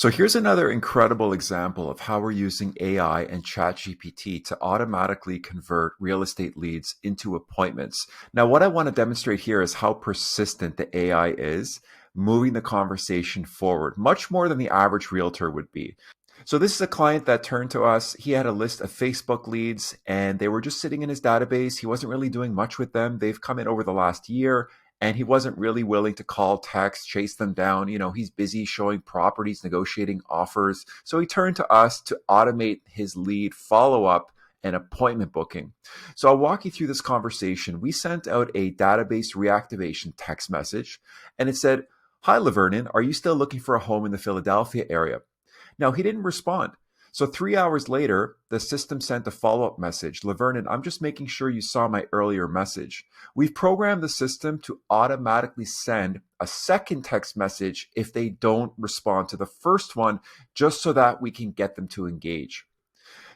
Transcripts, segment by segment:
So here's another incredible example of how we're using AI and ChatGPT to automatically convert real estate leads into appointments. Now, what I want to demonstrate here is how persistent the AI is, moving the conversation forward, much more than the average realtor would be. So this is a client that turned to us. He had a list of Facebook leads and they were just sitting in his database. He wasn't really doing much with them. They've come in over the last year and he wasn't really willing to call, text, chase them down. He's busy showing properties, negotiating offers. So he turned to us to automate his lead follow-up and appointment booking. So I'll walk you through this conversation. We sent out a database reactivation text message and it said, "Hi, Lavernon, are you still looking for a home in the Philadelphia area?" Now, he didn't respond. So 3 hours later, the system sent a follow-up message. "Lavernon, I'm just making sure you saw my earlier message." We've programmed the system to automatically send a second text message if they don't respond to the first one, just so that we can get them to engage.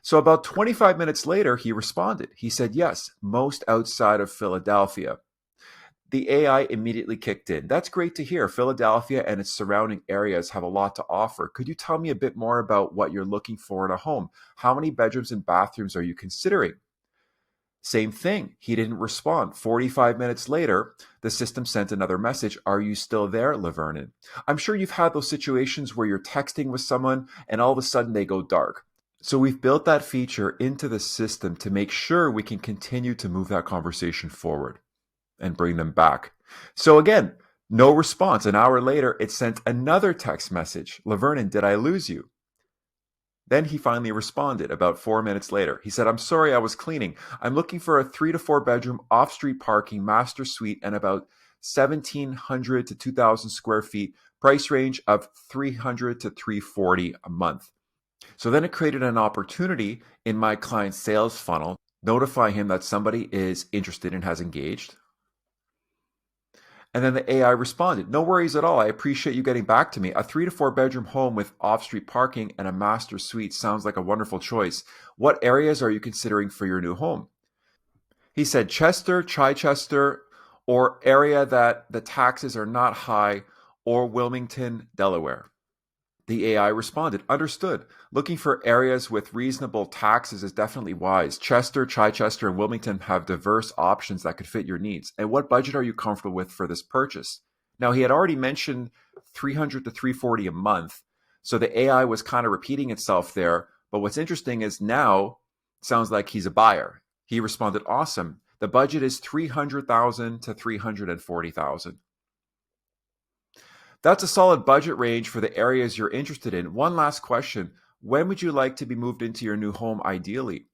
So about 25 minutes later, he responded. He said, "Yes, most outside of Philadelphia." The AI immediately kicked in. "That's great to hear. Philadelphia and its surrounding areas have a lot to offer. Could you tell me a bit more about what you're looking for in a home? How many bedrooms and bathrooms are you considering?" Same thing. He didn't respond. 45 minutes later, the system sent another message. "Are you still there, Lavernon?" I'm sure you've had those situations where you're texting with someone and all of a sudden they go dark. So we've built that feature into the system to make sure we can continue to move that conversation forward and bring them back. So again, no response. An hour later, it sent another text message. "Lavernon, did I lose you?" Then he finally responded about 4 minutes later. He said, "I'm sorry, I was cleaning. I'm looking for a 3 to 4 bedroom off-street parking master suite and about 1,700 to 2,000 square feet, price range of 300 to 340 a month." So then it created an opportunity in my client's sales funnel, notify him that somebody is interested and has engaged. And then the AI responded, "No worries at all. I appreciate you getting back to me. A 3 to 4 bedroom home with off-street parking and a master suite sounds like a wonderful choice. What areas are you considering for your new home?" He said Chester, Chichester, or area that the taxes are not high, or Wilmington, Delaware. The AI responded, "Understood. Looking for areas with reasonable taxes is definitely wise. Chester, Chichester, and Wilmington have diverse options that could fit your needs. And what budget are you comfortable with for this purchase?" Now, he had already mentioned 300 to 340 a month. So the AI was kind of repeating itself there. But what's interesting is now it sounds like he's a buyer. He responded, "Awesome. The budget is 300,000 to 340,000. That's a solid budget range for the areas you're interested in. One last question. When would you like to be moved into your new home ideally?"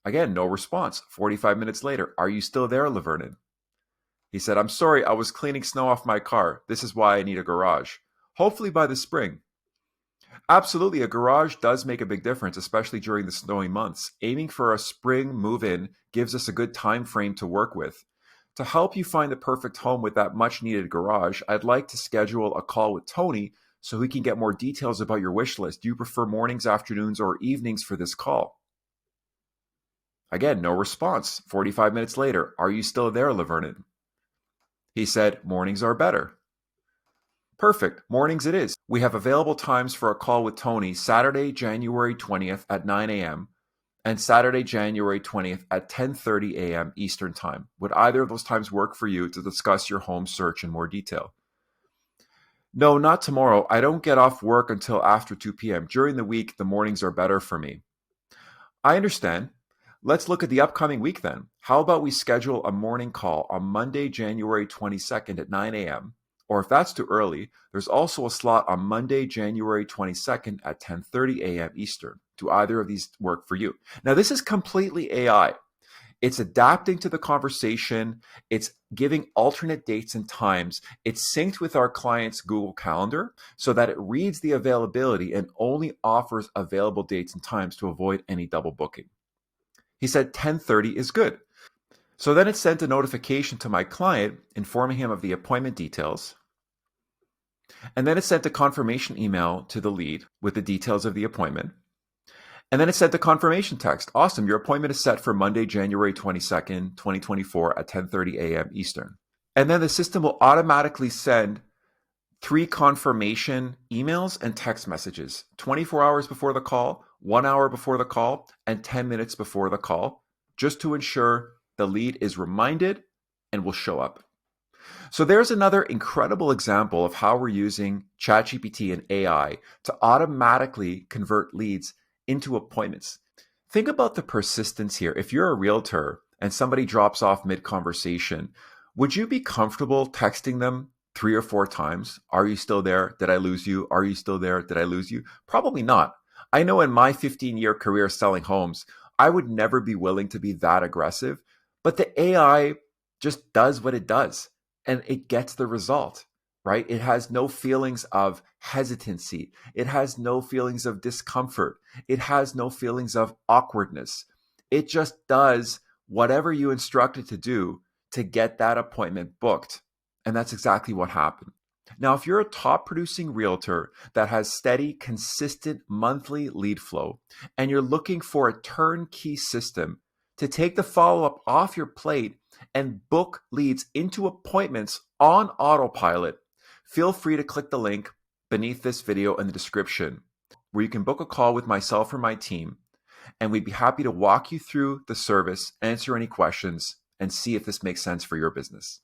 Again, no response. 45 minutes later, "Are you still there, Lavernon?" He said, "I'm sorry, I was cleaning snow off my car. This is why I need a garage. Hopefully by the spring." Absolutely, a garage does make a big difference, especially during the snowy months. Aiming for a spring move-in gives us a good time frame to work with. To help you find the perfect home with that much needed garage, I'd like to schedule a call with Tony so he can get more details about your wish list. Do you prefer mornings, afternoons, or evenings for this call? Again, no response. 45 minutes later, "Are you still there, Lavernon?" He said, "Mornings are better." Perfect. Mornings it is. We have available times for a call with Tony Saturday, January 20th at 9 a.m. and Saturday, January 20th at 10:30 a.m. Eastern Time. Would either of those times work for you to discuss your home search in more detail? "No, not tomorrow. I don't get off work until after 2 p.m. During the week, the mornings are better for me." I understand. Let's look at the upcoming week then. How about we schedule a morning call on Monday, January 22nd at 9 a.m.? Or if that's too early, there's also a slot on Monday, January 22nd at 10:30 a.m. Eastern. Do either of these work for you? Now, this is completely AI. It's adapting to the conversation. It's giving alternate dates and times. It's synced with our client's Google Calendar so that it reads the availability and only offers available dates and times to avoid any double booking. He said 10:30 is good. So then it sent a notification to my client informing him of the appointment details. And then it sent a confirmation email to the lead with the details of the appointment. And then it sent the confirmation text. "Awesome, your appointment is set for Monday, January 22nd, 2024 at 10:30 a.m. Eastern." And then the system will automatically send 3 confirmation emails and text messages 24 hours before the call, 1 hour before the call, and 10 minutes before the call, just to ensure the lead is reminded and will show up. So there's another incredible example of how we're using ChatGPT and AI to automatically convert leads into appointments. Think about the persistence here. If you're a realtor and somebody drops off mid-conversation, would you be comfortable texting them 3 or 4 times? Are you still there? Did I lose you? Are you still there? Did I lose you? Probably not. I know in my 15-year career selling homes, I would never be willing to be that aggressive, but the AI just does what it does and it gets the result, right? It has no feelings of hesitancy. It has no feelings of discomfort. It has no feelings of awkwardness. It just does whatever you instruct it to do to get that appointment booked. And that's exactly what happened. Now, if you're a top producing realtor that has steady, consistent monthly lead flow, and you're looking for a turnkey system to take the follow up off your plate and book leads into appointments on autopilot, feel free to click the link beneath this video in the description where you can book a call with myself or my team, and we'd be happy to walk you through the service, answer any questions, and see if this makes sense for your business.